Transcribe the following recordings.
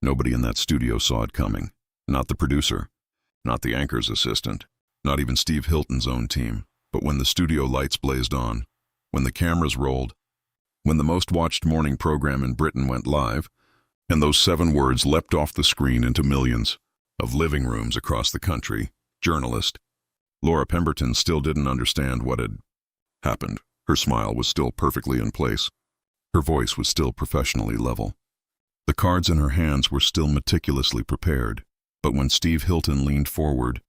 Nobody in that studio saw it coming. Not the producer, not the anchor's assistant, not even Steve Hilton's own team. But when the studio lights blazed on, when the cameras rolled, when the most watched morning program in Britain went live, and those 7 words leapt off the screen into millions of living rooms across the country, journalist, Laura Pemberton still didn't understand what had happened. Her smile was still perfectly in place. Her voice was still professionally level. The cards in her hands were still meticulously prepared. But when Steve Hilton leaned forward,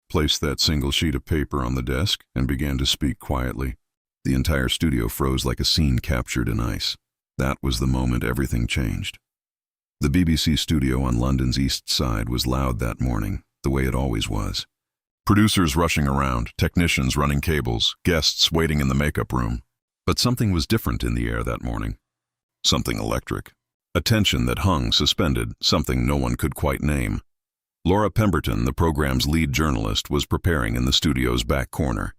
placed that single sheet of paper on the desk, and began to speak quietly, the entire studio froze like a scene captured in ice. That was the moment everything changed. The BBC studio on London's East Side was loud that morning, the way it always was. Producers rushing around, technicians running cables, guests waiting in the makeup room. But something was different in the air that morning. Something electric. A tension that hung suspended, something no one could quite name. Laura Pemberton, the program's lead journalist, was preparing in the studio's back corner.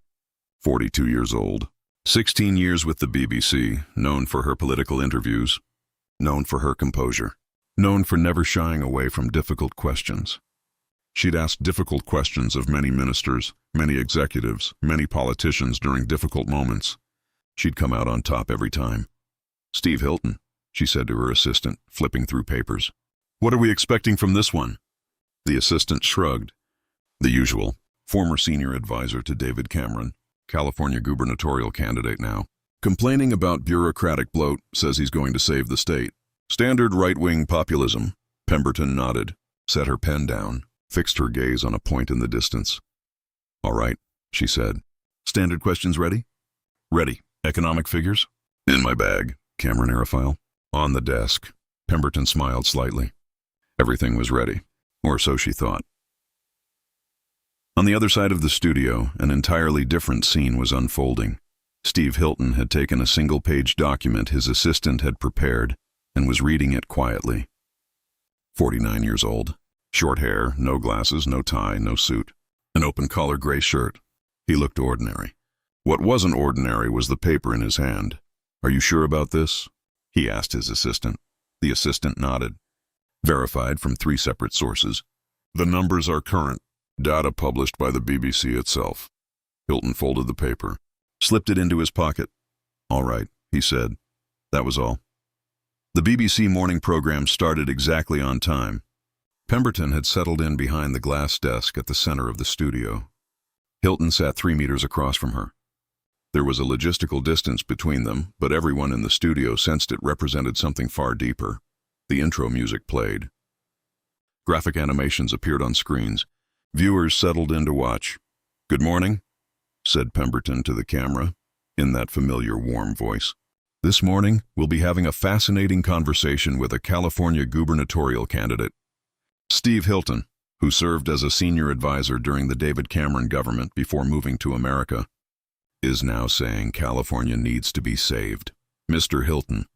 42 years old. 16 years with the BBC, known for her political interviews, known for her composure, known for never shying away from difficult questions. She'd asked difficult questions of many ministers, many executives, many politicians during difficult moments. She'd come out on top every time. "Steve Hilton," she said to her assistant, flipping through papers. "What are we expecting from this one?" The assistant shrugged. "The usual. Former senior advisor to David Cameron, California gubernatorial candidate now. Complaining about bureaucratic bloat, says he's going to save the state. Standard right-wing populism." Pemberton nodded, set her pen down, fixed her gaze on a point in the distance. "All right," she said. "Standard questions ready?" "Ready. Economic figures?" "In my bag." Cameron aerophile. "On the desk." Pemberton smiled slightly. Everything was ready. Or so she thought. On the other side of the studio, an entirely different scene was unfolding. Steve Hilton had taken a single-page document his assistant had prepared and was reading it quietly. 49 years old. Short hair, no glasses, no tie, no suit. An open-collar gray shirt. He looked ordinary. What wasn't ordinary was the paper in his hand. "Are you sure about this?" he asked his assistant. The assistant nodded. "Verified from 3 separate sources. The numbers are current. Data published by the BBC itself." Hilton folded the paper, slipped it into his pocket. "All right," he said. That was all. The BBC morning program started exactly on time. Pemberton had settled in behind the glass desk at the center of the studio. Hilton sat 3 meters across from her. There was a logistical distance between them, but everyone in the studio sensed it represented something far deeper. The intro music played. Graphic animations appeared on screens. Viewers settled in to watch. "Good morning," said Pemberton to the camera, in that familiar warm voice. "This morning, we'll be having a fascinating conversation with a California gubernatorial candidate. Steve Hilton, who served as a senior advisor during the David Cameron government before moving to America, is now saying California needs to be saved. Mr. Hilton."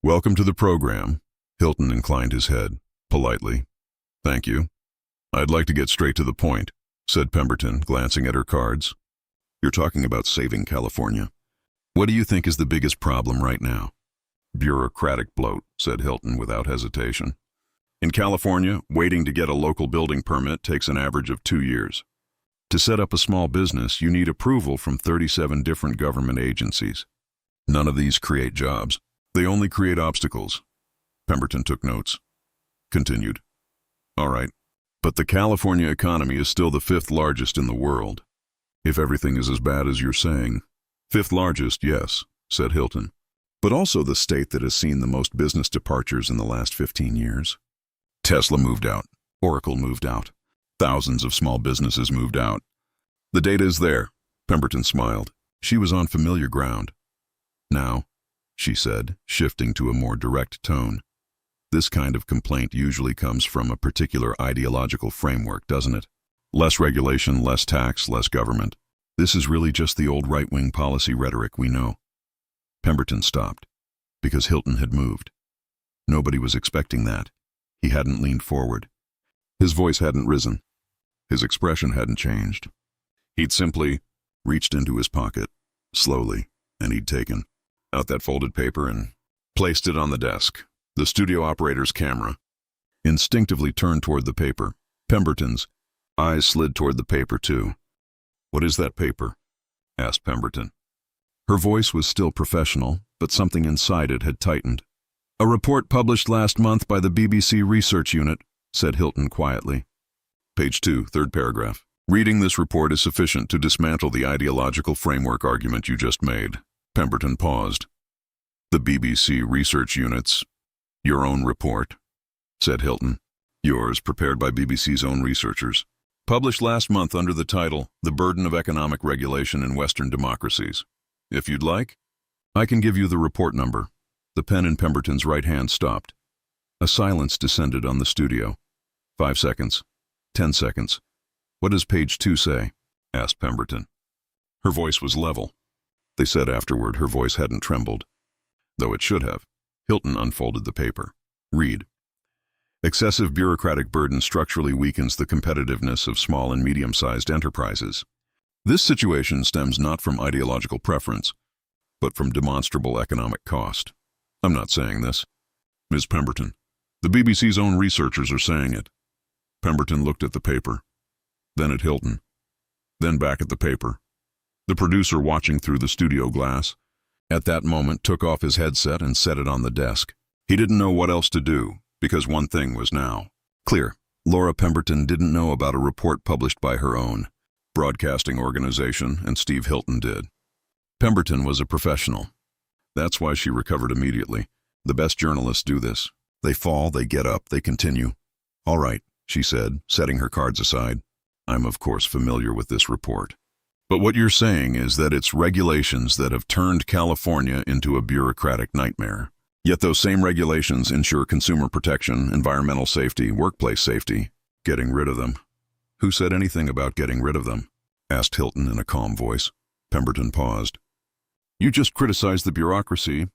"Welcome to the program." Hilton inclined his head, politely. "Thank you. I'd like to get straight to the point," said Pemberton, glancing at her cards. "You're talking about saving California. What do you think is the biggest problem right now?" "Bureaucratic bloat," said Hilton without hesitation. "In California, waiting to get a local building permit takes an average of 2 years. To set up a small business, you need approval from 37 different government agencies. None of these create jobs. They only create obstacles." Pemberton took notes. Continued. "All right. But the California economy is still the 5th largest in the world. If everything is as bad as you're saying." "5th largest, yes," said Hilton. "But also the state that has seen the most business departures in the last 15 years. Tesla moved out. Oracle moved out. Thousands of small businesses moved out. The data is there." Pemberton smiled. She was on familiar ground. "Now," she said, shifting to a more direct tone, "this kind of complaint usually comes from a particular ideological framework, doesn't it? Less regulation, less tax, less government. This is really just the old right-wing policy rhetoric we know." Pemberton stopped, because Hilton had moved. Nobody was expecting that. He hadn't leaned forward. His voice hadn't risen. His expression hadn't changed. He'd simply reached into his pocket, slowly, and he'd taken out that folded paper and placed it on the desk, the studio operator's camera. instinctively turned toward the paper. Pemberton's eyes slid toward the paper, too. "What is that paper?" asked Pemberton. Her voice was still professional, but something inside it had tightened. "A report published last month by the BBC Research Unit," said Hilton quietly. Page 2, third paragraph. "Reading this report is sufficient to dismantle the ideological framework argument you just made." Pemberton paused. "The BBC Research Unit's your own report," said Hilton. "Yours, prepared by BBC's own researchers. Published last month under the title, The Burden of Economic Regulation in Western Democracies. If you'd like, I can give you the report number." The pen in Pemberton's right hand stopped. A silence descended on the studio. 5 seconds. 10 seconds. "What does page 2 say?" asked Pemberton. Her voice was level. They said afterward her voice hadn't trembled, though it should have. Hilton unfolded the paper. "Read. Excessive bureaucratic burden structurally weakens the competitiveness of small and medium-sized enterprises. This situation stems not from ideological preference, but from demonstrable economic cost. I'm not saying this. Ms. Pemberton, the BBC's own researchers are saying it." Pemberton looked at the paper, then at Hilton, then back at the paper. The producer, watching through the studio glass, at that moment took off his headset and set it on the desk. He didn't know what else to do, because one thing was now clear. Laura Pemberton didn't know about a report published by her own broadcasting organization, and Steve Hilton did. Pemberton was a professional. That's why she recovered immediately. The best journalists do this. They fall, they get up, they continue. "All right," she said, setting her cards aside. "I'm of course familiar with this report. But what you're saying is that it's regulations that have turned California into a bureaucratic nightmare. Yet those same regulations ensure consumer protection, environmental safety, workplace safety. Getting rid of them." "Who said anything about getting rid of them?" asked Hilton in a calm voice. Pemberton paused. "You just criticized the bureaucracy."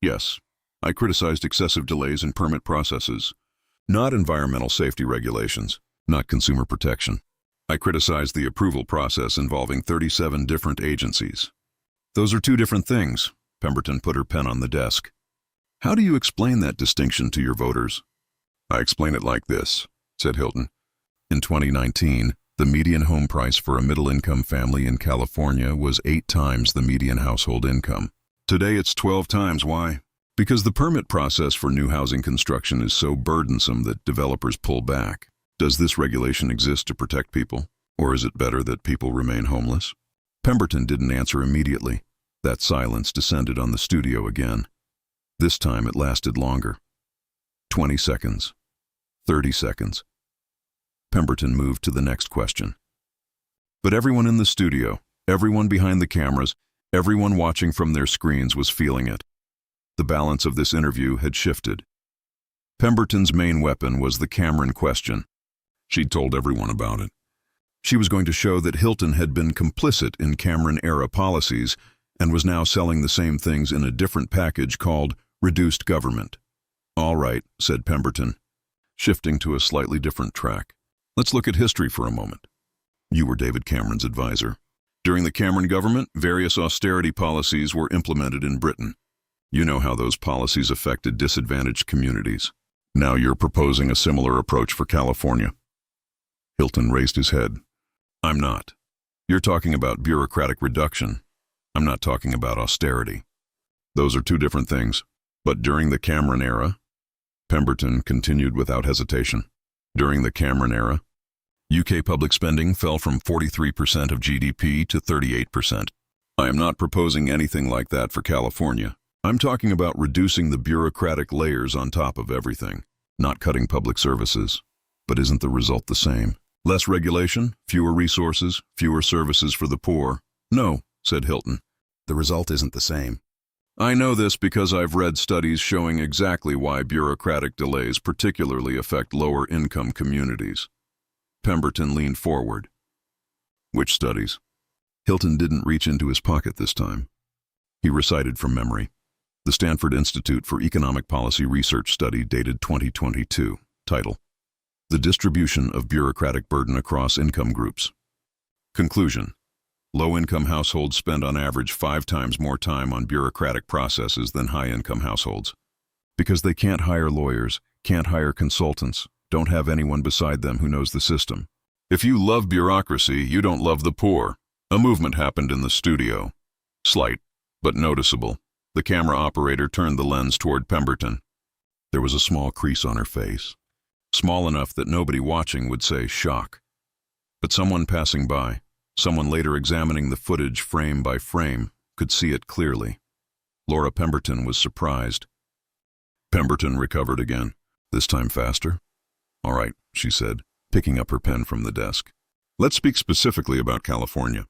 "Yes, I criticized excessive delays in permit processes. Not environmental safety regulations, not consumer protection. I criticized the approval process involving 37 different agencies." "Those are two different things." Pemberton put her pen on the desk. "How do you explain that distinction to your voters?" "I explain it like this," said Hilton. "In 2019, the median home price for a middle-income family in California was 8 times the median household income. Today it's 12 times. Why? Because the permit process for new housing construction is so burdensome that developers pull back. Does this regulation exist to protect people, or is it better that people remain homeless?" Pemberton didn't answer immediately. That silence descended on the studio again. This time it lasted longer. 20 seconds. 30 seconds. Pemberton moved to the next question. But everyone in the studio, everyone behind the cameras, everyone watching from their screens was feeling it. The balance of this interview had shifted. Pemberton's main weapon was the Cameron question. She'd told everyone about it. She was going to show that Hilton had been complicit in Cameron-era policies and was now selling the same things in a different package called reduced government. "All right," said Pemberton, shifting to a slightly different track. "Let's look at history for a moment. You were David Cameron's advisor. During the Cameron government, various austerity policies were implemented in Britain. You know how those policies affected disadvantaged communities. Now you're proposing a similar approach for California." Hilton raised his head. "I'm not. You're talking about bureaucratic reduction. I'm not talking about austerity. Those are two different things. But during the Cameron era," Pemberton continued without hesitation, "during the Cameron era, UK public spending fell from 43% of GDP to 38%. I am not proposing anything like that for California. I'm talking about reducing the bureaucratic layers on top of everything, not cutting public services. But isn't the result the same? Less regulation, fewer resources, fewer services for the poor?" "No," said Hilton. "The result isn't the same. I know this because I've read studies showing exactly why bureaucratic delays particularly affect lower-income communities." Pemberton leaned forward. "Which studies?" Hilton didn't reach into his pocket this time. He recited from memory. The Stanford Institute for Economic Policy Research study dated 2022. Title: The Distribution of Bureaucratic Burden Across Income Groups. Conclusion: Low-income households spend on average 5 times more time on bureaucratic processes than high-income households. Because they can't hire lawyers, can't hire consultants, don't have anyone beside them who knows the system. If you love bureaucracy, you don't love the poor. A movement happened in the studio. Slight, but noticeable. The camera operator turned the lens toward Pemberton. There was a small crease on her face, small enough that nobody watching would say shock. But someone passing by, someone later examining the footage frame by frame, could see it clearly. Laura Pemberton was surprised. Pemberton recovered again, this time faster. "All right," she said, picking up her pen from the desk. "Let's speak specifically about California.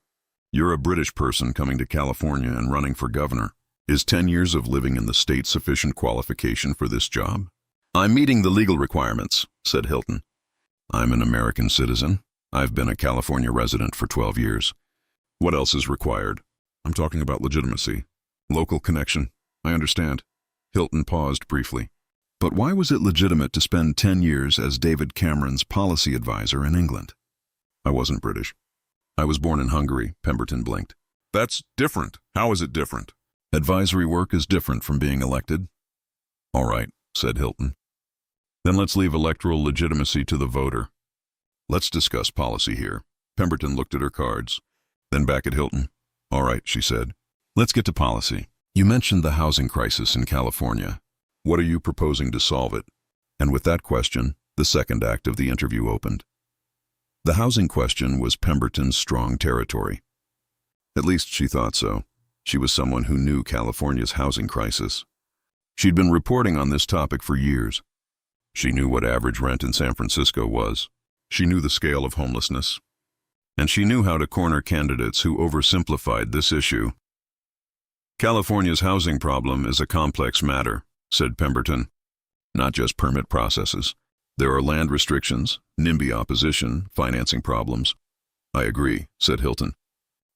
You're a British person coming to California and running for governor. Is 10 years of living in the state sufficient qualification for this job?" "I'm meeting the legal requirements," said Hilton. "I'm an American citizen. I've been a California resident for 12 years. What else is required?" "I'm talking about legitimacy. Local connection. I understand." Hilton paused briefly. "But why was it legitimate to spend 10 years as David Cameron's policy advisor in England?" "I wasn't British. I was born in Hungary," Pemberton blinked. "That's different. How is it different?" "Advisory work is different from being elected." "All right," said Hilton. "Then let's leave electoral legitimacy to the voter. Let's discuss policy here." Pemberton looked at her cards, then back at Hilton. "All right," she said. "Let's get to policy. You mentioned the housing crisis in California. What are you proposing to solve it?" And with that question, the second act of the interview opened. The housing question was Pemberton's strong territory. At least she thought so. She was someone who knew California's housing crisis. She'd been reporting on this topic for years. She knew what average rent in San Francisco was. She knew the scale of homelessness. And she knew how to corner candidates who oversimplified this issue. "California's housing problem is a complex matter," said Pemberton. "Not just permit processes. There are land restrictions, NIMBY opposition, financing problems." "I agree," said Hilton.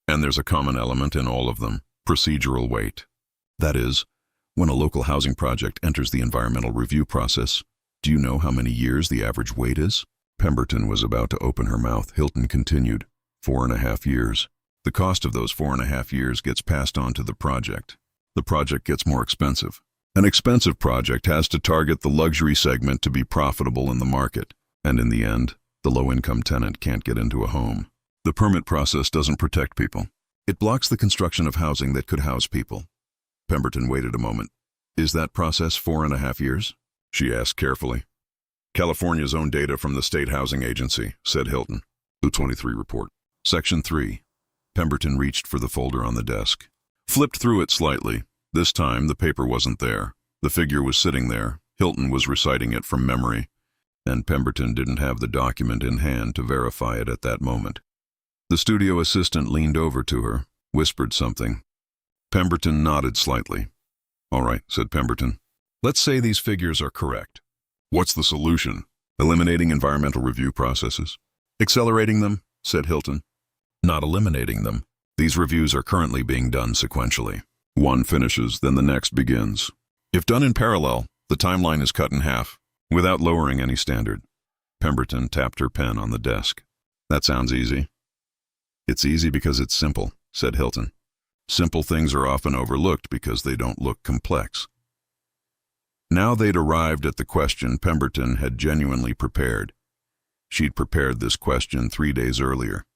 "And there's a common element in all of them. Procedural wait. That is, when a local housing project enters the environmental review process, do you know how many years the average wait is?" Pemberton was about to open her mouth. Hilton continued, 4.5 years. The cost of those 4.5 years gets passed on to the project. The project gets more expensive. An expensive project has to target the luxury segment to be profitable in the market. And in the end, the low-income tenant can't get into a home. The permit process doesn't protect people. It blocks the construction of housing that could house people. Pemberton waited a moment. "Is that process 4.5 years?" she asked carefully. "California's own data from the State Housing Agency," said Hilton. The 23 report. Section 3. Pemberton reached for the folder on the desk. Flipped through it slightly. This time, the paper wasn't there. The figure was sitting there. Hilton was reciting it from memory, and Pemberton didn't have the document in hand to verify it at that moment. The studio assistant leaned over to her, whispered something. Pemberton nodded slightly. "All right," said Pemberton. "Let's say these figures are correct. What's the solution? Eliminating environmental review processes?" "Accelerating them," said Hilton. "Not eliminating them. These reviews are currently being done sequentially. One finishes, then the next begins. If done in parallel, the timeline is cut in half, without lowering any standard." Pemberton tapped her pen on the desk. "That sounds easy." "It's easy because it's simple," said Hilton. "Simple things are often overlooked because they don't look complex." Now they'd arrived at the question Pemberton had genuinely prepared. She'd prepared this question 3 days earlier.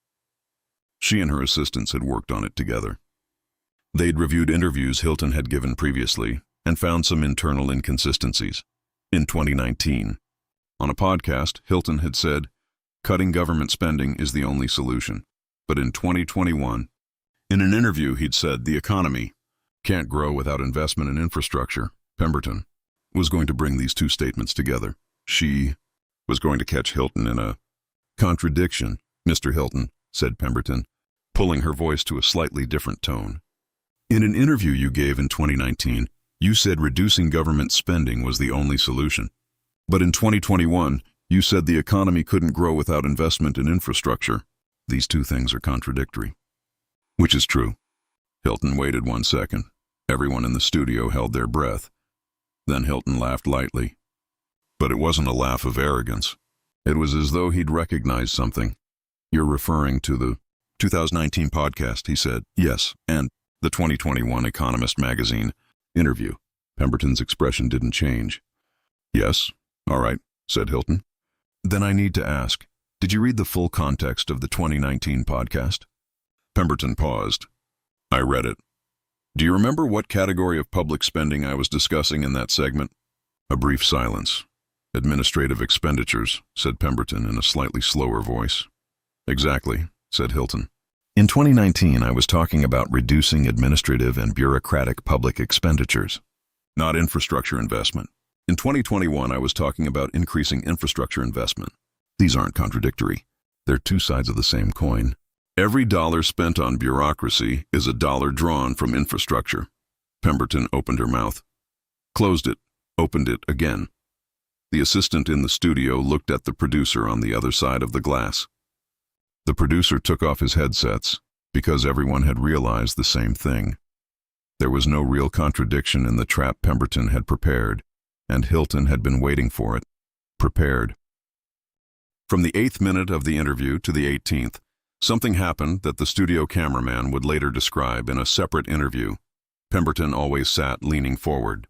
She and her assistants had worked on it together. They'd reviewed interviews Hilton had given previously and found some internal inconsistencies. In 2019, on a podcast, Hilton had said, "Cutting government spending is the only solution." But in 2021, in an interview he'd said the economy can't grow without investment in infrastructure. Pemberton was going to bring these two statements together. She was going to catch Hilton in a contradiction. "Mr. Hilton," said Pemberton, pulling her voice to a slightly different tone. "In an interview you gave in 2019, you said reducing government spending was the only solution. But in 2021, you said the economy couldn't grow without investment in infrastructure. These two things are contradictory." "Which is true?" Hilton waited 1 second. Everyone in the studio held their breath. Then Hilton laughed lightly. But it wasn't a laugh of arrogance. It was as though he'd recognized something. "You're referring to the 2019 podcast," he said. "Yes, and the 2021 Economist magazine interview." Pemberton's expression didn't change. "Yes, All right, said Hilton. Then I need to ask, did you read the full context of the 2019 podcast? Pemberton paused. I read it. Do you remember what category of public spending I was discussing in that segment? A brief silence. Administrative expenditures, said Pemberton in a slightly slower voice. Exactly, said Hilton. In 2019, I was talking about reducing administrative and bureaucratic public expenditures, not infrastructure investment. In 2021, I was talking about increasing infrastructure investment. These aren't contradictory. They're two sides of the same coin. Every dollar spent on bureaucracy is a dollar drawn from infrastructure. Pemberton opened her mouth, closed it, opened it again. The assistant in the studio looked at the producer on the other side of the glass. The producer took off his headsets because everyone had realized the same thing. There was no real contradiction in the trap Pemberton had prepared, and Hilton had been waiting for it, prepared. From the 8th minute of the interview to the 18th, something happened that the studio cameraman would later describe in a separate interview. Pemberton always sat leaning forward.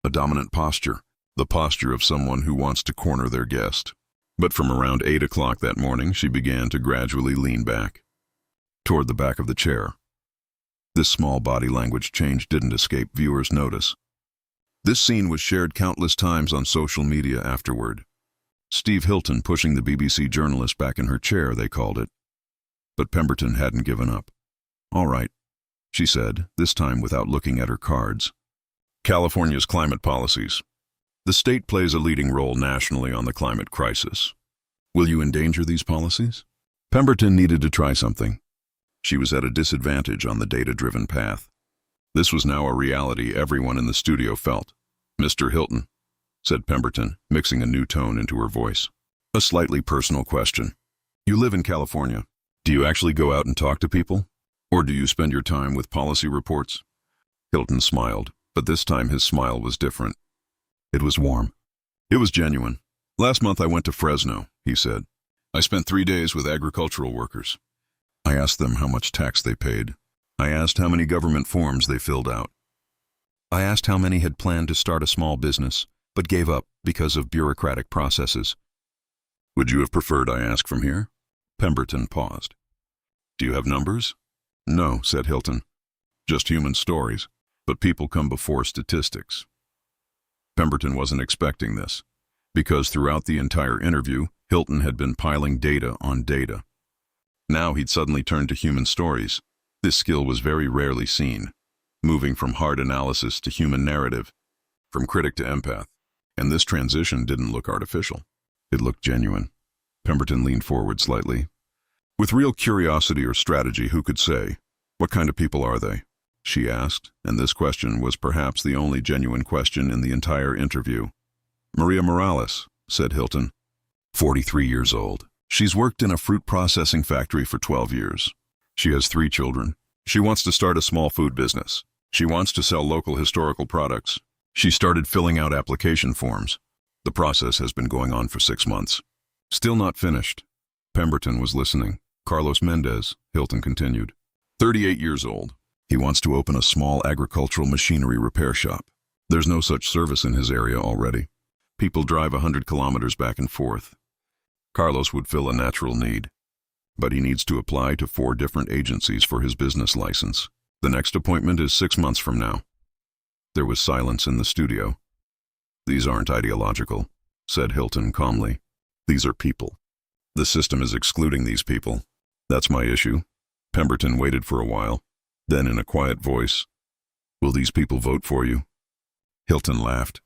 A dominant posture, the posture of someone who wants to corner their guest. But from around 8 o'clock that morning, she began to gradually lean back, toward the back of the chair. This small body language change didn't escape viewers' notice. This scene was shared countless times on social media afterward. Steve Hilton pushing the BBC journalist back in her chair, they called it. But Pemberton hadn't given up. All right, she said, this time without looking at her cards. California's climate policies. The state plays a leading role nationally on the climate crisis. Will you endanger these policies? Pemberton needed to try something. She was at a disadvantage on the data-driven path. This was now a reality everyone in the studio felt. Mr. Hilton, said Pemberton, mixing a new tone into her voice. A slightly personal question. You live in California. Do you actually go out and talk to people? Or do you spend your time with policy reports? Hilton smiled, but this time his smile was different. It was warm. It was genuine. Last month I went to Fresno, he said. I spent 3 days with agricultural workers. I asked them how much tax they paid. I asked how many government forms they filled out. I asked how many had planned to start a small business, but gave up because of bureaucratic processes. Would you have preferred I ask from here? Pemberton paused. Do you have numbers? No, said Hilton. Just human stories, but people come before statistics. Pemberton wasn't expecting this, because throughout the entire interview, Hilton had been piling data on data. Now he'd suddenly turned to human stories. This skill was very rarely seen, moving from hard analysis to human narrative, from critic to empath. And this transition didn't look artificial. It looked genuine. Pemberton leaned forward slightly. With real curiosity or strategy, who could say? What kind of people are they? She asked, and this question was perhaps the only genuine question in the entire interview. Maria Morales, said Hilton. 43 years old. She's worked in a fruit processing factory for 12 years. She has 3 children. She wants to start a small food business. She wants to sell local historical products. She started filling out application forms. The process has been going on for 6 months. Still not finished. Pemberton was listening. Carlos Mendez, Hilton continued. 38 years old. He wants to open a small agricultural machinery repair shop. There's no such service in his area already. People drive 100 kilometers back and forth. Carlos would fill a natural need, but he needs to apply to 4 different agencies for his business license. The next appointment is 6 months from now. There was silence in the studio. These aren't ideological, said Hilton calmly. These are people. The system is excluding these people. That's my issue. Pemberton waited for a while. Then in a quiet voice, will these people vote for you? Hilton laughed.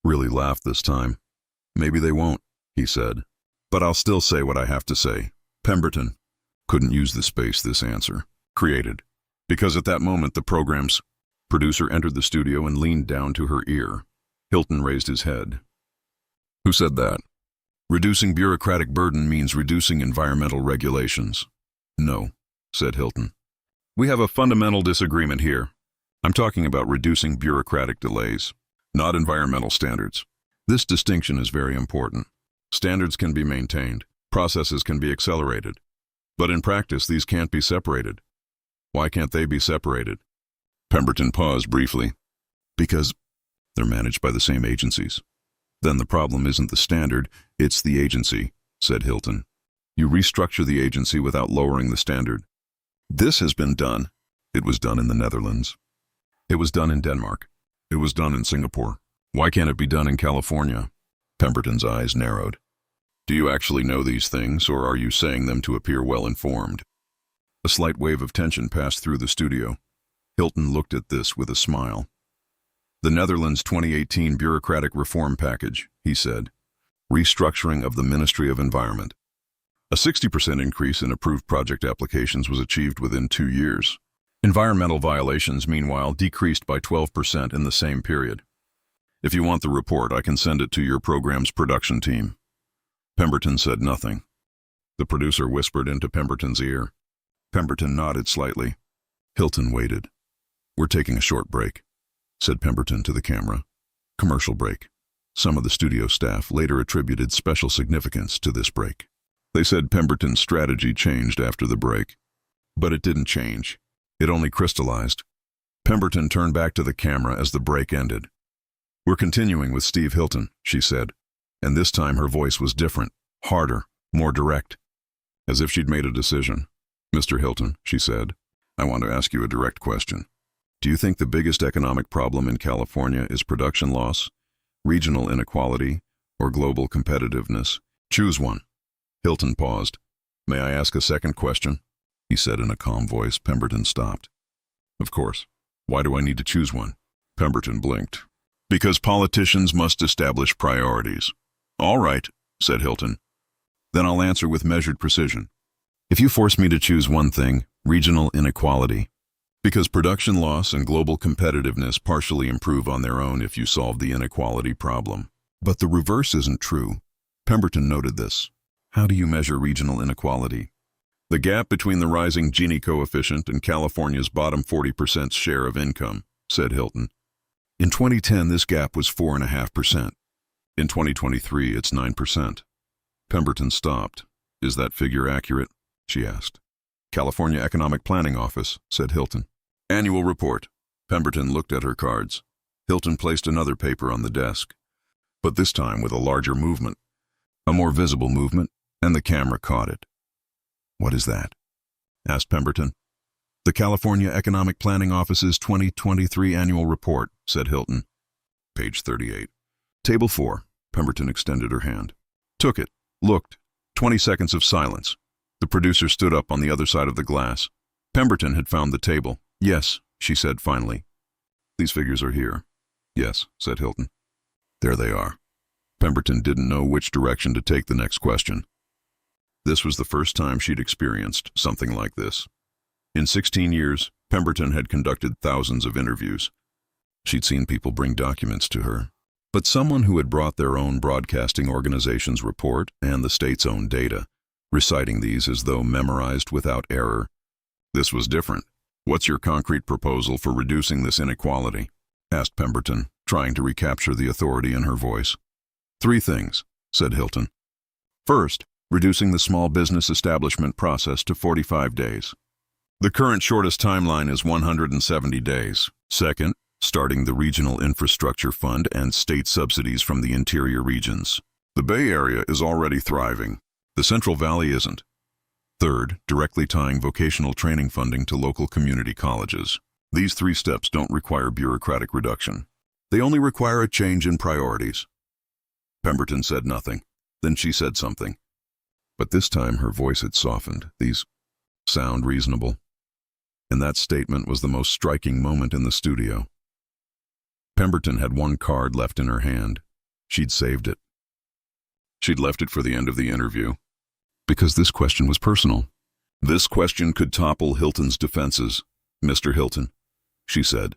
Really laughed this time. Maybe they won't, he said. But I'll still say what I have to say. Pemberton couldn't use the space this answer created, because at that moment the program's producer entered the studio and leaned down to her ear. Hilton raised his head. Who said that? Reducing bureaucratic burden means reducing environmental regulations. No, said Hilton. We have a fundamental disagreement here. I'm talking about reducing bureaucratic delays, not environmental standards. This distinction is very important. Standards can be maintained, processes can be accelerated, but in practice these can't be separated. Why can't they be separated? Pemberton paused briefly. Because they're managed by the same agencies. Then the problem isn't the standard, it's the agency, said Hilton. You restructure the agency without lowering the standard. This has been done. It was done in the Netherlands. It was done in Denmark. It was done in Singapore. Why can't it be done in California? Pemberton's eyes narrowed. Do you actually know these things, or are you saying them to appear well-informed? A slight wave of tension passed through the studio. Hilton looked at this with a smile. The Netherlands 2018 Bureaucratic Reform Package, he said. Restructuring of the Ministry of Environment. A 60% increase in approved project applications was achieved within 2 years. Environmental violations, meanwhile, decreased by 12% in the same period. If you want the report, I can send it to your program's production team. Pemberton said nothing. The producer whispered into Pemberton's ear. Pemberton nodded slightly. Hilton waited. We're taking a short break, said Pemberton to the camera. Commercial break. Some of the studio staff later attributed special significance to this break. They said Pemberton's strategy changed after the break. But it didn't change. It only crystallized. Pemberton turned back to the camera as the break ended. We're continuing with Steve Hilton, she said, and this time her voice was different, harder, more direct, as if she'd made a decision. Mr. Hilton, she said, I want to ask you a direct question. Do you think the biggest economic problem in California is production loss, regional inequality, or global competitiveness? Choose one. Hilton paused. May I ask a second question? He said in a calm voice. Pemberton stopped. Of course. Why do I need to choose one? Pemberton blinked. Because politicians must establish priorities. All right, said Hilton. Then I'll answer with measured precision. If you force me to choose one thing, regional inequality. Because production loss and global competitiveness partially improve on their own if you solve the inequality problem. But the reverse isn't true. Pemberton noted this. How do you measure regional inequality? The gap between the rising Gini coefficient and California's bottom 40% share of income, said Hilton. In 2010, this gap was 4.5%. In 2023, it's 9%. Pemberton stopped. Is that figure accurate? She asked. California Economic Planning Office, said Hilton. Annual report. Pemberton looked at her cards. Hilton placed another paper on the desk, but this time with a larger movement, a more visible movement, and the camera caught it. What is that? Asked Pemberton. The California Economic Planning Office's 2023 annual report, said Hilton. Page 38. Table 4. Pemberton extended her hand. Took it. Looked. 20 seconds of silence. The producer stood up on the other side of the glass. Pemberton had found the table. Yes, she said finally. These figures are here. Yes, said Hilton. There they are. Pemberton didn't know which direction to take the next question. This was the first time she'd experienced something like this. In 16 years, Pemberton had conducted thousands of interviews. She'd seen people bring documents to her. But someone who had brought their own broadcasting organization's report and the state's own data, reciting these as though memorized without error. This was different. What's your concrete proposal for reducing this inequality? Asked Pemberton, trying to recapture the authority in her voice. 3 things, said Hilton. First, reducing the small business establishment process to 45 days. The current shortest timeline is 170 days. Second, starting the Regional Infrastructure Fund and state subsidies from the interior regions. The Bay Area is already thriving. The Central Valley isn't. Third, directly tying vocational training funding to local community colleges. These 3 steps don't require bureaucratic reduction. They only require a change in priorities. Pemberton said nothing. Then she said something. But this time her voice had softened. These sound reasonable. And that statement was the most striking moment in the studio. Pemberton had one card left in her hand. She'd saved it. She'd left it for the end of the interview. Because this question was personal. This question could topple Hilton's defenses. Mr. Hilton, she said,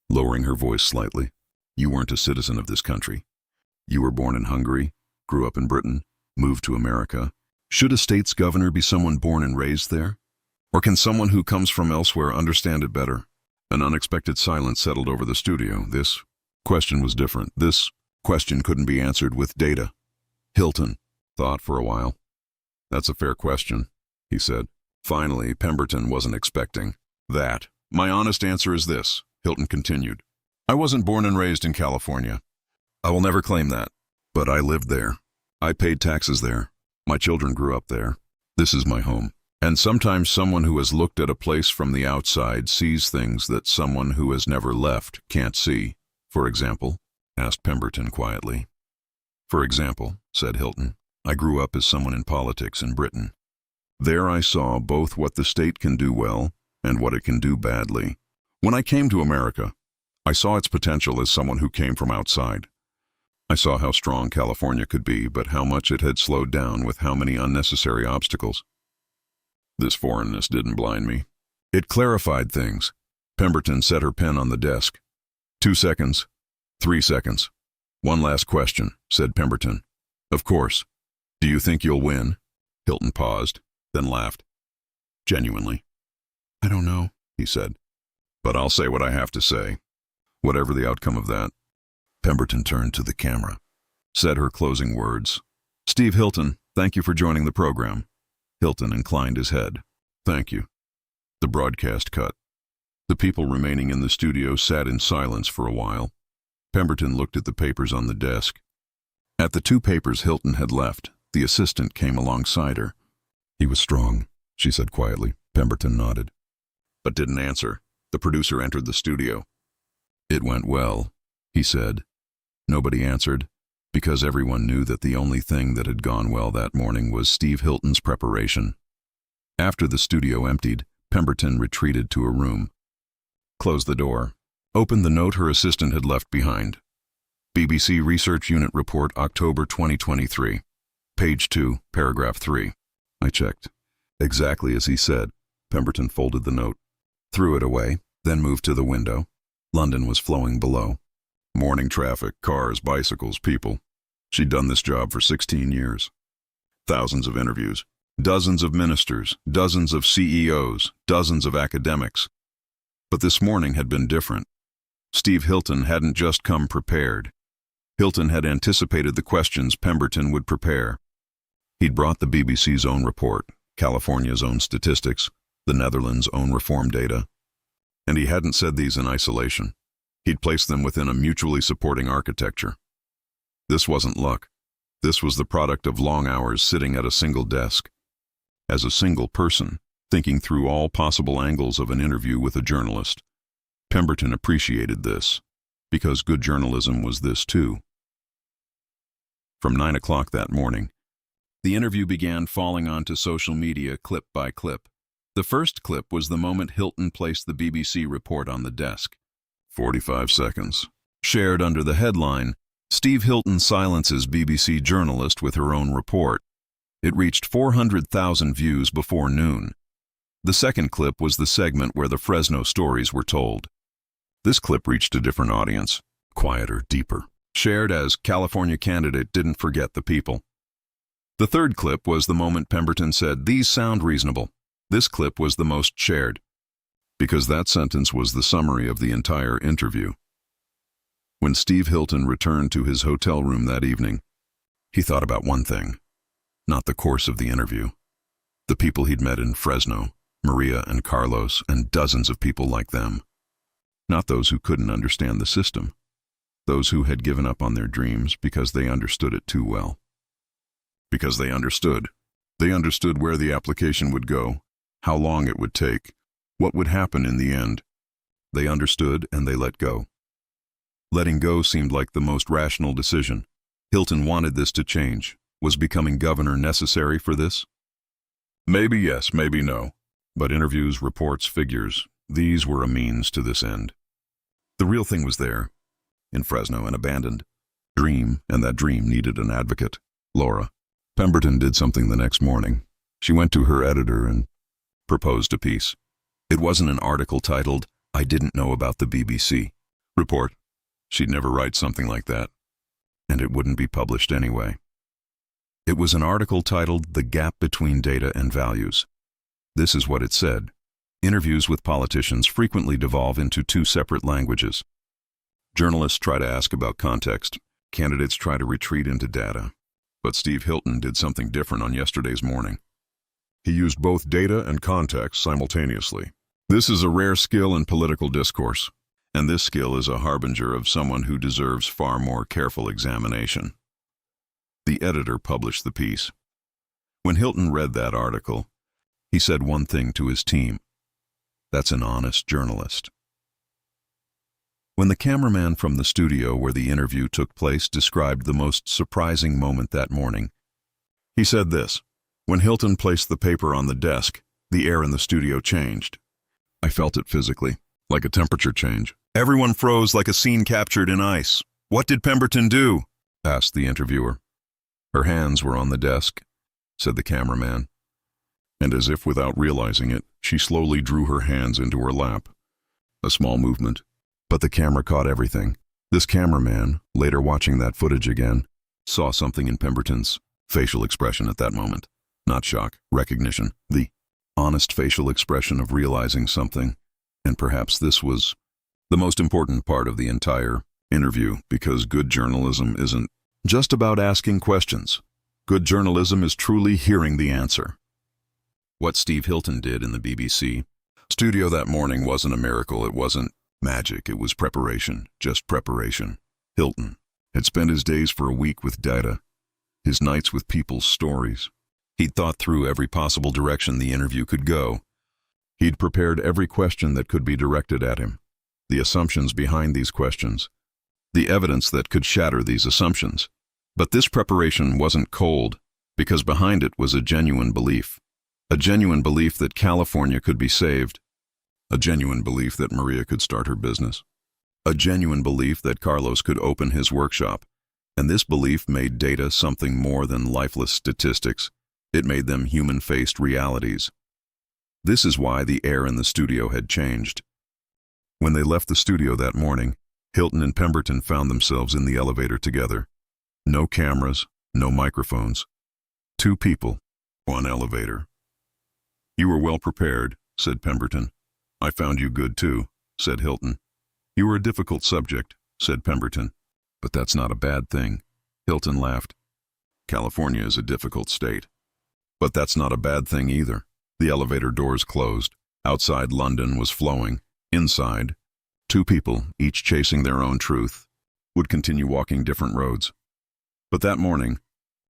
lowering her voice slightly, you weren't a citizen of this country. You were born in Hungary, grew up in Britain, moved to America. Should a state's governor be someone born and raised there? Or can someone who comes from elsewhere understand it better? An unexpected silence settled over the studio. This question was different. This question couldn't be answered with data. Hilton thought for a while. That's a fair question, he said. Finally, Pemberton wasn't expecting that. My honest answer is this, Hilton continued. I wasn't born and raised in California. I will never claim that. But I lived there. I paid taxes there. My children grew up there. This is my home. And sometimes someone who has looked at a place from the outside sees things that someone who has never left can't see. For example, asked Pemberton quietly. For example, said Hilton, I grew up as someone in politics in Britain. There I saw both what the state can do well and what it can do badly. When I came to America, I saw its potential as someone who came from outside. I saw how strong California could be, but how much it had slowed down with how many unnecessary obstacles. This foreignness didn't blind me. It clarified things. Pemberton set her pen on the desk. 2 seconds. 3 seconds. One last question, said Pemberton. Of course. Do you think you'll win? Hilton paused, then laughed. Genuinely. I don't know, he said. But I'll say what I have to say. Whatever the outcome of that. Pemberton turned to the camera, said her closing words. Steve Hilton, thank you for joining the program. Hilton inclined his head. Thank you. The broadcast cut. The people remaining in the studio sat in silence for a while. Pemberton looked at the papers on the desk. At the 2 papers Hilton had left, the assistant came alongside her. He was strong, she said quietly. Pemberton nodded, but didn't answer. The producer entered the studio. It went well, he said. Nobody answered, because everyone knew that the only thing that had gone well that morning was Steve Hilton's preparation. After the studio emptied, Pemberton retreated to a room, closed the door, opened the note her assistant had left behind. BBC Research Unit Report, October 2023. Page 2, paragraph 3. I checked. Exactly as he said. Pemberton folded the note, threw it away, then moved to the window. London was flowing below. Morning traffic, cars, bicycles, people. She'd done this job for 16 years. Thousands of interviews, dozens of ministers, dozens of CEOs, dozens of academics. But this morning had been different. Steve Hilton hadn't just come prepared. Hilton had anticipated the questions Pemberton would prepare. He'd brought the BBC's own report, California's own statistics, the Netherlands' own reform data. And he hadn't said these in isolation. He'd placed them within a mutually supporting architecture. This wasn't luck. This was the product of long hours sitting at a single desk. As a single person, thinking through all possible angles of an interview with a journalist. Pemberton appreciated this, because good journalism was this too. From 9 o'clock that morning, the interview began falling onto social media clip by clip. The first clip was the moment Hilton placed the BBC report on the desk. 45 seconds. Shared under the headline, Steve Hilton silences BBC journalist with her own report. It reached 400,000 views before noon. The second clip was the segment where the Fresno stories were told. This clip reached a different audience, quieter, deeper. Shared as California candidate didn't forget the people. The third clip was the moment Pemberton said, "These sound reasonable." This clip was the most shared, because that sentence was the summary of the entire interview. When Steve Hilton returned to his hotel room that evening, he thought about one thing, not the course of the interview. The people he'd met in Fresno, Maria and Carlos, and dozens of people like them. Not those who couldn't understand the system, those who had given up on their dreams because they understood it too well. Because they understood. They understood where the application would go, how long it would take, what would happen in the end. They understood and they let go. Letting go seemed like the most rational decision. Hilton wanted this to change. Was becoming governor necessary for this? Maybe yes, maybe no. But interviews, reports, figures, these were a means to this end. The real thing was there, in Fresno, an abandoned dream, and that dream needed an advocate, Laura. Pemberton did something the next morning. She went to her editor and proposed a piece. It wasn't an article titled, "I Didn't Know About the BBC" report. She'd never write something like that, and it wouldn't be published anyway. It was an article titled, "The Gap Between Data and Values." This is what it said. Interviews with politicians frequently devolve into 2 separate languages. Journalists try to ask about context. Candidates try to retreat into data. But Steve Hilton did something different on yesterday's morning. He used both data and context simultaneously. This is a rare skill in political discourse, and this skill is a harbinger of someone who deserves far more careful examination. The editor published the piece. When Hilton read that article, he said one thing to his team: "That's an honest journalist." When the cameraman from the studio where the interview took place described the most surprising moment that morning, he said this: "When Hilton placed the paper on the desk, the air in the studio changed. I felt it physically, like a temperature change. Everyone froze like a scene captured in ice." "What did Pemberton do?" asked the interviewer. "Her hands were on the desk," said the cameraman. And as if without realizing it, she slowly drew her hands into her lap. A small movement, but the camera caught everything. This cameraman, later watching that footage again, saw something in Pemberton's facial expression at that moment. Not shock, recognition, the honest facial expression of realizing something. And perhaps this was the most important part of the entire interview, because good journalism isn't just about asking questions. Good journalism is truly hearing the answer. What Steve Hilton did in the BBC studio that morning wasn't a miracle, it wasn't magic, it was preparation, just preparation. Hilton had spent his days for a week with data, his nights with people's stories. He'd thought through every possible direction the interview could go. He'd prepared every question that could be directed at him, the assumptions behind these questions, the evidence that could shatter these assumptions. But this preparation wasn't cold, because behind it was a genuine belief that California could be saved, a genuine belief that Maria could start her business, a genuine belief that Carlos could open his workshop. And this belief made data something more than lifeless statistics. It made them human-faced realities. This is why the air in the studio had changed. When they left the studio that morning, Hilton and Pemberton found themselves in the elevator together. No cameras, no microphones. Two people, one elevator. "You were well prepared," said Pemberton. "I found you good too," said Hilton. "You were a difficult subject," said Pemberton. "But that's not a bad thing," Hilton laughed. "California is a difficult state. But that's not a bad thing either." The elevator doors closed. Outside, London was flowing. Inside, two people, each chasing their own truth, would continue walking different roads. But that morning,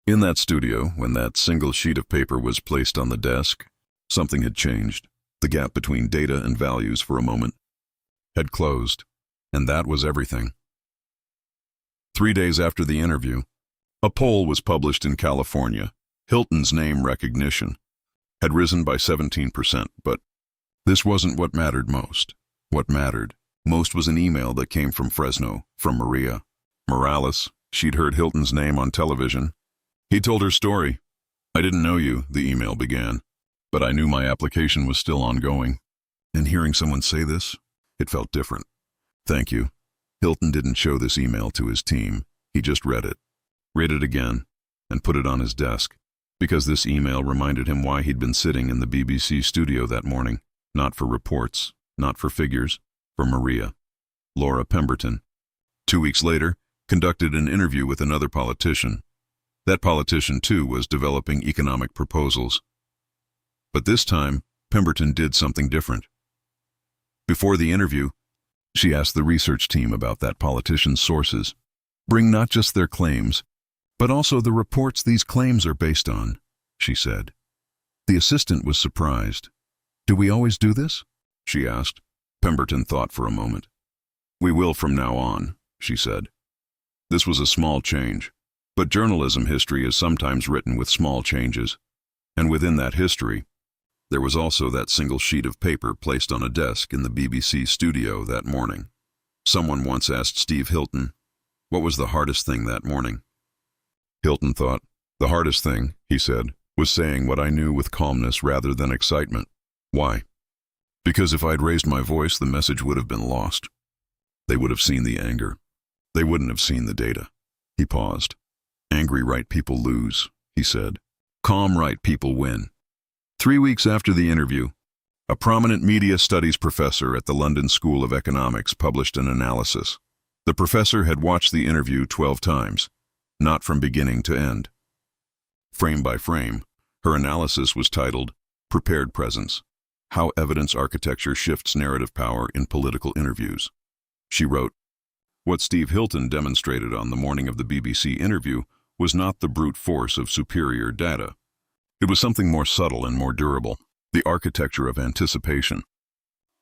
in that studio, when that single sheet of paper was placed on the desk, something had changed. The gap between data and values for a moment had closed, and that was everything. 3 days after the interview, a poll was published in California. Hilton's name recognition had risen by 17%, but this wasn't what mattered most. What mattered most was an email that came from Fresno, from Maria Morales. She'd heard Hilton's name on television. He told her story. "I didn't know you," the email began, "but I knew my application was still ongoing." And hearing someone say this, it felt different. "Thank you." Hilton didn't show this email to his team. He just read it again, and put it on his desk, because this email reminded him why he'd been sitting in the BBC studio that morning. Not for reports, not for figures, for Maria. Laura Pemberton, 2 weeks later, conducted an interview with another politician. That politician, too, was developing economic proposals. But this time, Pemberton did something different. Before the interview, she asked the research team about that politician's sources. "Bring not just their claims, but also the reports these claims are based on," she said. The assistant was surprised. "Do we always do this?" she asked. Pemberton thought for a moment. "We will from now on," she said. This was a small change, but journalism history is sometimes written with small changes. And within that history, there was also that single sheet of paper placed on a desk in the BBC studio that morning. Someone once asked Steve Hilton, what was the hardest thing that morning? Hilton thought. "The hardest thing," he said, "was saying what I knew with calmness rather than excitement." Why? Because if I'd raised my voice, the message would have been lost. They would have seen the anger. They wouldn't have seen the data. He paused. "Angry right people lose," he said. "Calm right people win." 3 weeks after the interview, a prominent media studies professor at the London School of Economics published an analysis. The professor had watched the interview 12 times, not from beginning to end. Frame by frame, her analysis was titled, "Prepared Presence: How Evidence Architecture Shifts Narrative Power in Political Interviews." She wrote, "What Steve Hilton demonstrated on the morning of the BBC interview was not the brute force of superior data. It was something more subtle and more durable, the architecture of anticipation.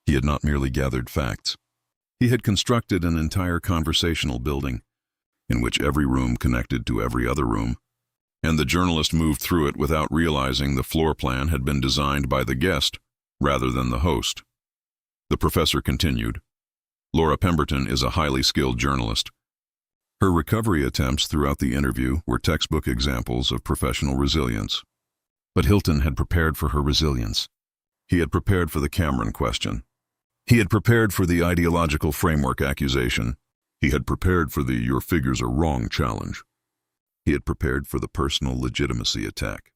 He had not merely gathered facts. He had constructed an entire conversational building, in which every room connected to every other room, and the journalist moved through it without realizing the floor plan had been designed by the guest rather than the host. The professor continued, Laura Pemberton is a highly skilled journalist. Her recovery attempts throughout the interview were textbook examples of professional resilience. But Hilton had prepared for her resilience. He had prepared for the Cameron question. He had prepared for the ideological framework accusation. He had prepared for the "your figures are wrong" challenge. He had prepared for the personal legitimacy attack.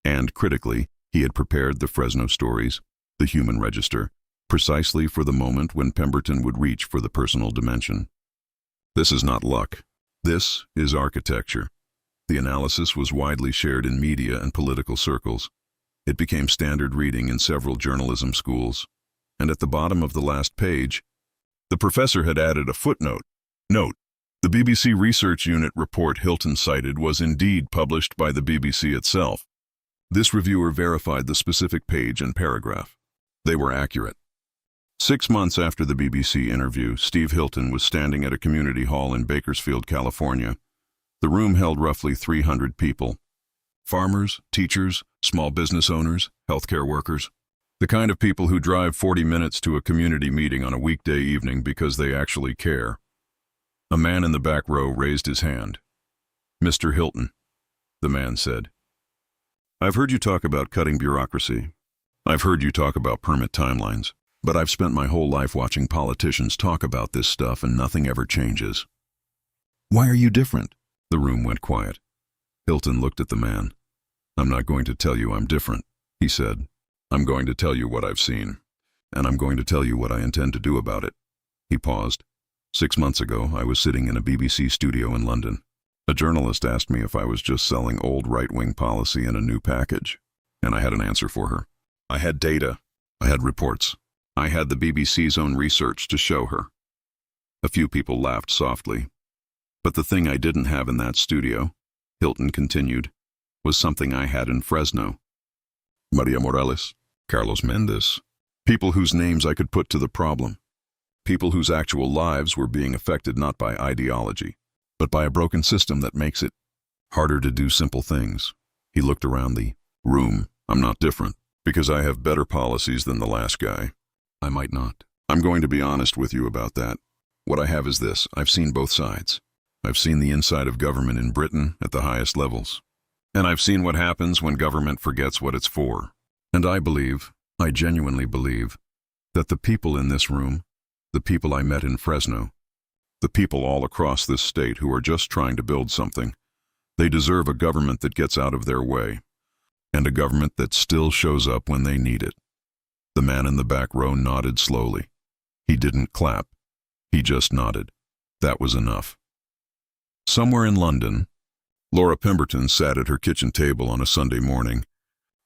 And, critically, he had prepared the Fresno stories, the human register, precisely for the moment when Pemberton would reach for the personal dimension. This is not luck. This is architecture. The analysis was widely shared in media and political circles. It became standard reading in several journalism schools. And at the bottom of the last page, the professor had added a footnote. Note, the BBC Research Unit report Hilton cited was indeed published by the BBC itself. This reviewer verified the specific page and paragraph. They were accurate. 6 months after the BBC interview, Steve Hilton was standing at a community hall in Bakersfield, California. The room held roughly 300 people. Farmers, teachers, small business owners, healthcare workers. The kind of people who drive 40 minutes to a community meeting on a weekday evening because they actually care. A man in the back row raised his hand. Mr. Hilton, the man said. I've heard you talk about cutting bureaucracy. I've heard you talk about permit timelines. But I've spent my whole life watching politicians talk about this stuff and nothing ever changes. Why are you different? The room went quiet. Hilton looked at the man. I'm not going to tell you I'm different, he said. I'm going to tell you what I've seen. And I'm going to tell you what I intend to do about it. He paused. 6 months ago, I was sitting in a BBC studio in London. A journalist asked me if I was just selling old right-wing policy in a new package. And I had an answer for her. I had data. I had reports. I had the BBC's own research to show her. A few people laughed softly. But the thing I didn't have in that studio, Hilton continued, was something I had in Fresno. Maria Morales, Carlos Mendez, people whose names I could put to the problem. People whose actual lives were being affected not by ideology, but by a broken system that makes it harder to do simple things. He looked around the room. I'm not different, because I have better policies than the last guy. I might not. I'm going to be honest with you about that. What I have is this. I've seen both sides. I've seen the inside of government in Britain at the highest levels. And I've seen what happens when government forgets what it's for. And I genuinely believe, that the people in this room, the people I met in Fresno, the people all across this state who are just trying to build something, they deserve a government that gets out of their way, and a government that still shows up when they need it. The man in the back row nodded slowly. He didn't clap. He just nodded. That was enough. Somewhere in London, Laura Pemberton sat at her kitchen table on a Sunday morning,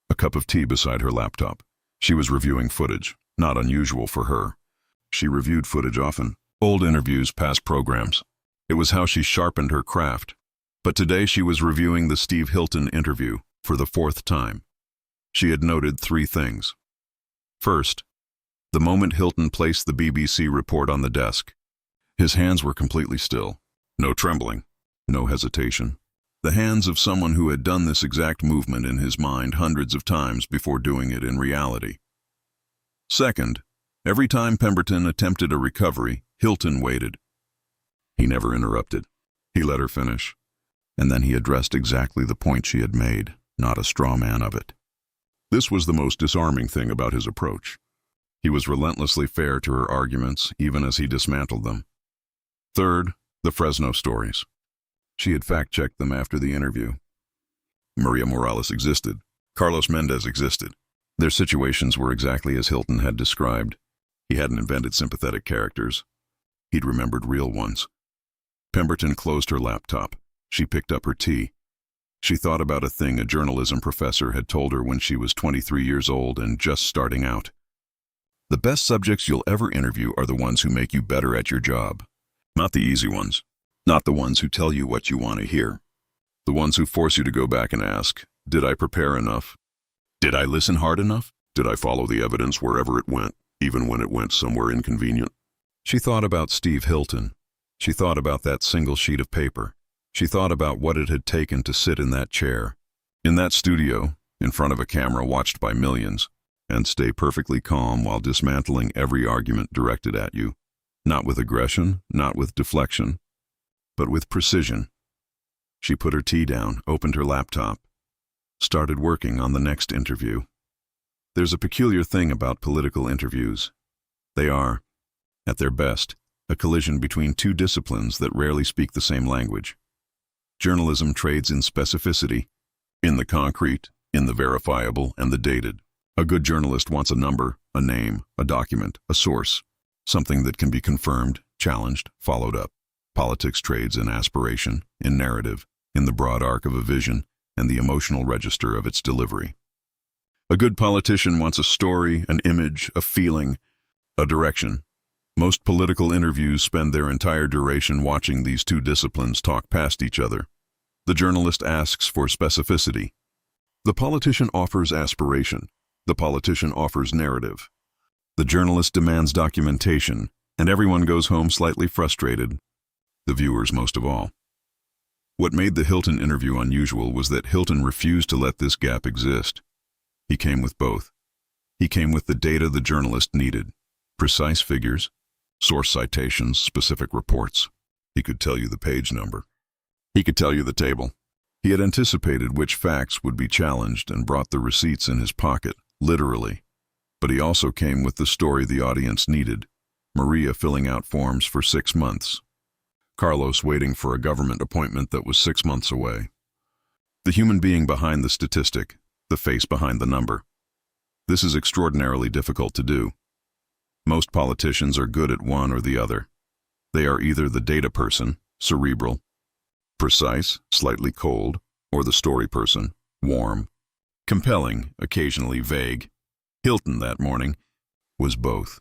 a cup of tea beside her laptop. She was reviewing footage, not unusual for her. She reviewed footage often, old interviews, past programs. It was how she sharpened her craft. But today she was reviewing the Steve Hilton interview for the 4th time. She had noted 3 things. First, the moment Hilton placed the BBC report on the desk, his hands were completely still. No trembling, no hesitation. The hands of someone who had done this exact movement in his mind hundreds of times before doing it in reality. Second, every time Pemberton attempted a recovery, Hilton waited. He never interrupted. He let her finish. And then he addressed exactly the point she had made, not a straw man of it. This was the most disarming thing about his approach. He was relentlessly fair to her arguments, even as he dismantled them. Third, the Fresno stories. She had fact-checked them after the interview. Maria Morales existed. Carlos Mendez existed. Their situations were exactly as Hilton had described. He hadn't invented sympathetic characters. He'd remembered real ones. Pemberton closed her laptop. She picked up her tea. She thought about a thing a journalism professor had told her when she was 23 years old and just starting out. The best subjects you'll ever interview are the ones who make you better at your job. Not the easy ones. Not the ones who tell you what you want to hear. The ones who force you to go back and ask, did I prepare enough? Did I listen hard enough? Did I follow the evidence wherever it went, even when it went somewhere inconvenient? She thought about Steve Hilton. She thought about that single sheet of paper. She thought about what it had taken to sit in that chair, in that studio, in front of a camera watched by millions, and stay perfectly calm while dismantling every argument directed at you. Not with aggression, not with deflection, but with precision. She put her tea down, opened her laptop, started working on the next interview. There's a peculiar thing about political interviews. They are, at their best, a collision between two disciplines that rarely speak the same language. Journalism trades in specificity, in the concrete, in the verifiable, and the dated. A good journalist wants a number, a name, a document, a source, something that can be confirmed, challenged, followed up. Politics trades in aspiration, in narrative, in the broad arc of a vision, and the emotional register of its delivery. A good politician wants a story, an image, a feeling, a direction. Most political interviews spend their entire duration watching these two disciplines talk past each other. The journalist asks for specificity. The politician offers aspiration. The politician offers narrative. The journalist demands documentation, and everyone goes home slightly frustrated, the viewers most of all. What made the Hilton interview unusual was that Hilton refused to let this gap exist. He came with both. He came with the data the journalist needed, precise figures, source citations, specific reports. He could tell you the page number. He could tell you the table. He had anticipated which facts would be challenged and brought the receipts in his pocket, literally. But he also came with the story the audience needed. Maria filling out forms for 6 months. Carlos waiting for a government appointment that was 6 months away. The human being behind the statistic, the face behind the number. This is extraordinarily difficult to do. Most politicians are good at one or the other. They are either the data person, cerebral, precise, slightly cold, or the story person, warm, compelling, occasionally vague. Hilton that morning was both.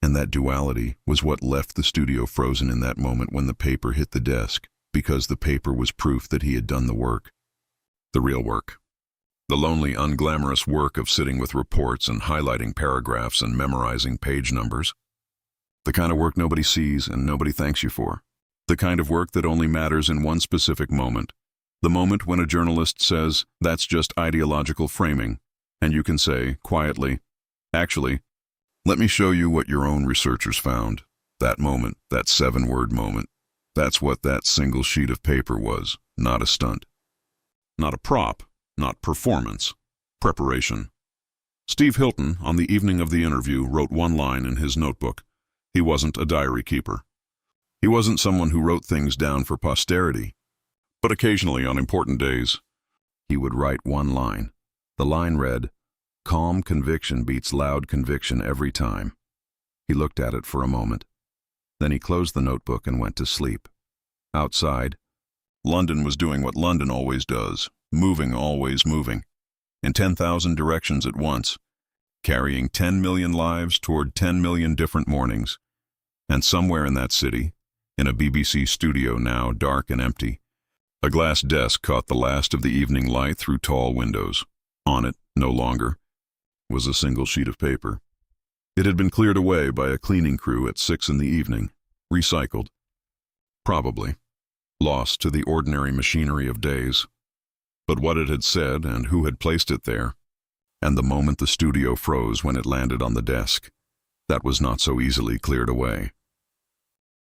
And that duality was what left the studio frozen in that moment when the paper hit the desk, because the paper was proof that he had done the work. The real work. The lonely, unglamorous work of sitting with reports and highlighting paragraphs and memorizing page numbers. The kind of work nobody sees and nobody thanks you for. The kind of work that only matters in one specific moment. The moment when a journalist says, "That's just ideological framing," and you can say, quietly, "Actually, let me show you what your own researchers found." That moment, that 7-word moment, that's what that single sheet of paper was, not a stunt. Not a prop, not performance, preparation. Steve Hilton, on the evening of the interview, wrote one line in his notebook. He wasn't a diary keeper. He wasn't someone who wrote things down for posterity. But occasionally, on important days, he would write one line. The line read, "Calm conviction beats loud conviction every time." He looked at it for a moment. Then he closed the notebook and went to sleep. Outside, London was doing what London always does, moving, always moving, in 10,000 directions at once, carrying 10 million lives toward 10 million different mornings. And somewhere in that city, in a BBC studio now dark and empty, a glass desk caught the last of the evening light through tall windows. On it, no longer, was a single sheet of paper. It had been cleared away by a cleaning crew at 6 in the evening, recycled. Probably. Lost to the ordinary machinery of days. But what it had said and who had placed it there, and the moment the studio froze when it landed on the desk, that was not so easily cleared away.